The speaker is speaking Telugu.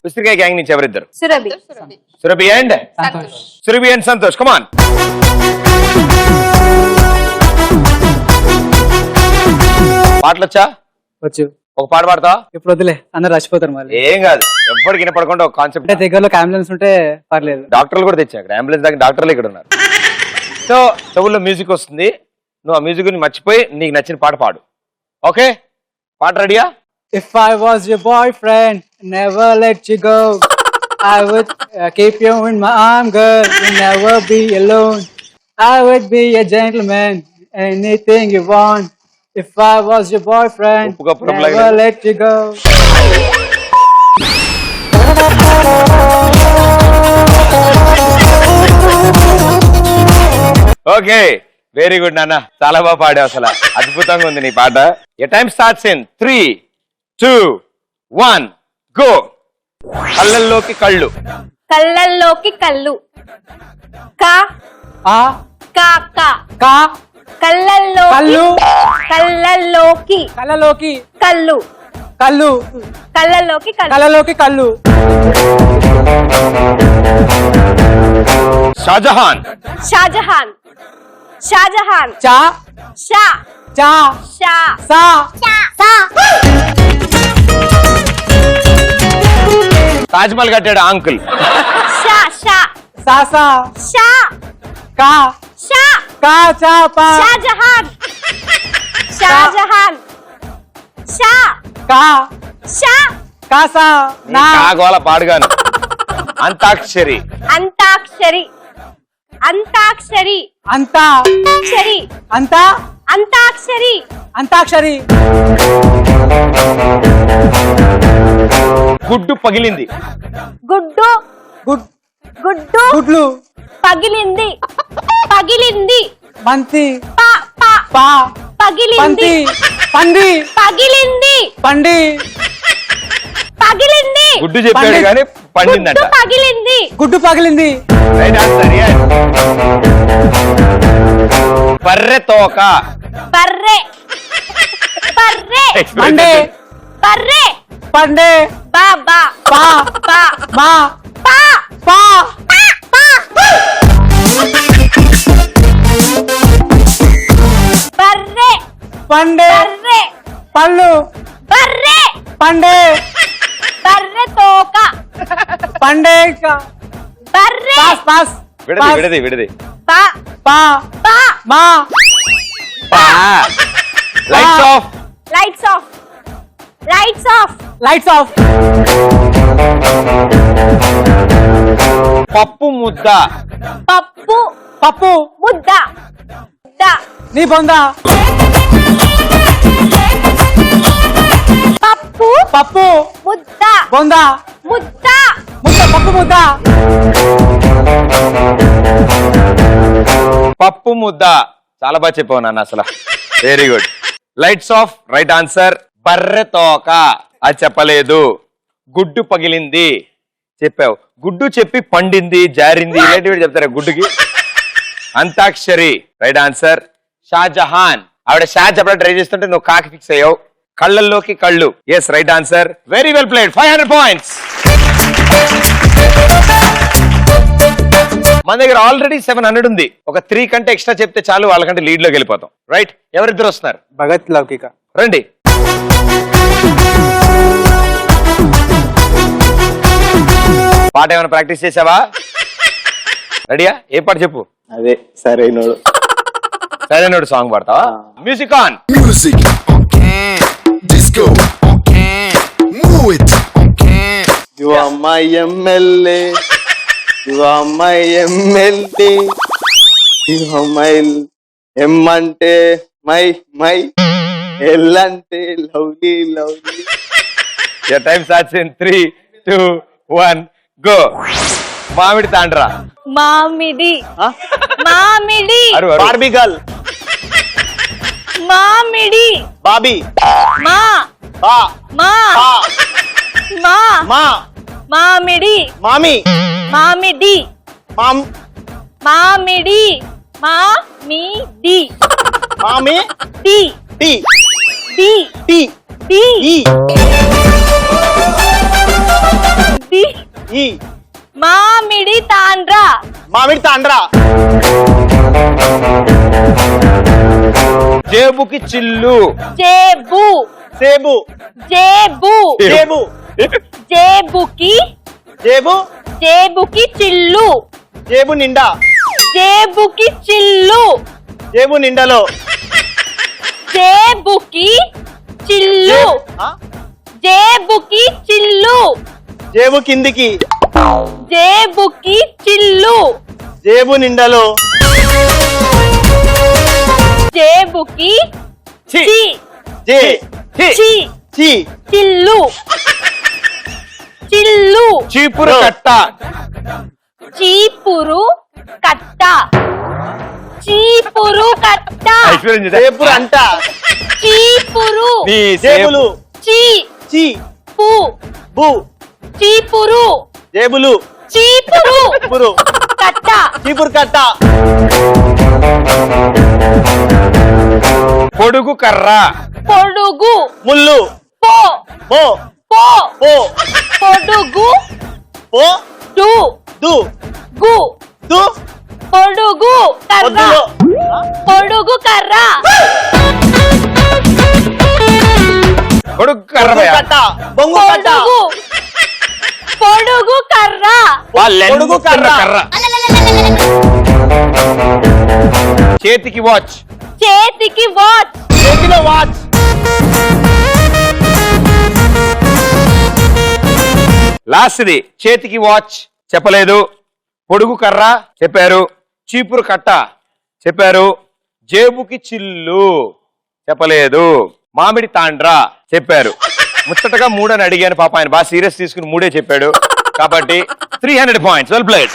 ఉసిరికాయ గ్యాంగ్ నుంచి ఎవరిద్దరు? Surabhi. Surabhi and Surabhi and Santosh. Come on. పాటలు వచ్చా? వచ్చు. ఒక పాట పాడతా? ఇప్పుడు వద్దులే, అందరు రచ్చిపోతారు మళ్ళీ. ఏం కాదు, ఎవ్వరికి వినపడకుండా ఒక కాన్సెప్ట్. దగ్గరలో అంబులెన్స్ ఉంటే పర్లేదు. డాక్టర్లు కూడా తెచ్చారు, అంబులెన్స్ దగ్గర డాక్టర్లు ఇక్కడ ఉన్నారు. సో చెవుల్లో మ్యూజిక్ వస్తుంది, నువ్వు ఆ మ్యూజిక్ ని మర్చిపోయి నీకు నచ్చిన పాట పాడు. ఓకే, పాట రెడీయా? If I was your boyfriend, never let you go. I would keep you in my arm, girl. You'll never be alone. I would be a gentleman, anything you want. If I was your boyfriend, never let you go. Okay, very good నాన్న, చాలా బాగా పాడావు, అసలు అద్భుతంగా ఉంది నీ పాట. your time starts in 3, 2, 1 go. కళ్ళల్లోకి కళ్ళు. కళ్ళల్లోకి కళ్ళు. కా ఆ కా కా కా కళ్ళల్లోకి కళ్ళు. కళ్ళల్లోకి కళ్ళలోకి కళ్ళు. కళ్ళు. కళ్ళల్లోకి కళ్ళు. కళ్ళలోకి కళ్ళు. షాజహాన్. షాజహాన్. షాజహాన్. చా షా చా షా సా సా. తాజ్మహల్ కట్టాడు అంకుల్. షా షా సా సా షా కా షా. కా చా పా షాజహాన్. షాజహాన్. షా కా షా కా సా నా కాగోల పాడుగాను. అంతాక్షరి. అంతాక్షరి. అంతాక్షరి. అంతా అక్షరి. అంతా అంతాక్షరి. అంతాక్షరి. గుడ్డు పగిలింది. గుడ్డు గుడ్ గుడ్డు గుడ్లు. పగిలింది. పగిలింది. బంతి పా పా పా పగిలింది. పంతి పంది పగిలింది. పండి పగిలింది. గుడ్డు చెప్పాడు కానీ పండిందంట. గుడ్డు పగిలింది. గుడ్డు పగిలింది. Right answer. బర్రె తోక. బర్రె. బర్రె. పండే బర్రె. పండే బా బా పా బా మా పా పా బర్రె. పండే బర్రె. పళ్ళు బర్రె. పండే బర్రె తోక. పండే బర్రె. పాస్ పాస్ విడది విడది విడది. పా పా పా. మా lights off. Lights off. Lights off. Lights off. పప్పు ముద్ద. పప్పు పప్పు ముద్ద. ముద్ద. నీ బొందా. పప్పు పప్పు ముద్ద. బొందా. ముద్ద. ముద్ద పప్పు ముద్ద. పప్పు ముద్ద. చాలా బాగా చెప్పావు నాన్న, అసలు very good. Lights off right answer. బర్రె తోక అది చెప్పలేదు. గుడ్డు పగిలింది చెప్పావు. గుడ్డు చెప్పి పండింది, జారింది, ఇలాంటివి చెప్తారా గుడ్డుకి? Antakshari right answer. షాజహాన్. ఆవిడ షా చెప్పడం ట్రై చేస్తుంటే నువ్వు కాకి ఫిక్స్ అయ్యావు. కళ్ళల్లోకి కళ్ళు. Yes right answer. Very well played. 500 points. మన దగ్గర ఆల్రెడీ 700 ఉంది. ఒక 3 కంటే ఎక్స్ట్రా చెప్తే చాలు, వాళ్ళకంటే లీడ్ లోకి వెళ్ళిపోతాం. రైట్, ఎవరిద్దరు వస్తున్నారు? భగత్ లౌకిక. రండి. పాట ఏమైనా ప్రాక్టీస్ చేసావా? రెడీయా? ఏ పాట చెప్పు. అదే సరైనోడు. సరైనోడు సాంగ్ పాడతావా? Music on. Music on can, disco on can, move it on can. You are my MLA, you are my MLA, you are my M అంటే మై L అంటే lovely lovely. Your time starts in 3, 2, 1 go. మామిడి తాండ్రా. మామిడి. మామిడి. Barbie girl. మామిడి. బాబీ. మా బా మా బా మా మా మామిడి. మామీ మామిడి. మామ్ మామిడి. మామిడి. మామీ డి టీ డి టీ డి ఈ డి ఈ మామిడి తాండ్రా మామిడి తాండ్రా జేబుకి చిల్లు జేబు సేబు జేబు జేబు జేబుకి జేబు జేబుకి చిల్లు జేబు నిండా జేబుకి చిల్లు జేబు నిండాలో జేబుకి చిల్లు ఆ? జేబుకి చిల్లు జేబు కిందికి జేబుకి చిల్లు జేబు నిండాలో జేబుకి చి. చి జే చి చి చిల్లు చిల్లు చీపురు కట్ట చీపురు కట్ట చీపురు కట్ట ఐశ్వర్యం చేత. జేబురు అంట చీపురు నీ జేబులు చీ చి పు బు చీపురు జేబులు చీపురు చీపురు కట్ట చీపురు కట్ట పొడుగు కర్ర పొడుగు ముళ్ళు పో పో పో పో పొడుగు పో డు దు గు దు పొడుగు కర్ర పొద్దులో పొడుగు కర్ర పొడుగు కర్ర బొంగు భయ్యా. కట్ట బొంగు కట్ట పొడుగు పొడుగు కర్ర వాళ్ళెందుకు పొడుగు కర్ర. కర్ర చేతికి వాచ్ చేతికి వాచ్ చేతిలో వాచ్ లాస్ట్ ది చేతికి వాచ్ చెప్పలేదు, పొడుగు కర్ర చెప్పారు, చీపురు కట్ట చెప్పారు, జేబుకి చిల్లు చెప్పలేదు, మామిడి తాండ్రా చెప్పారు. ముచ్చటగా 3 అని అడిగాను, పాప ఆయన బాగా సీరియస్ తీసుకుని 3 చెప్పాడు. కాబట్టి 300 పాయింట్స్. Well played.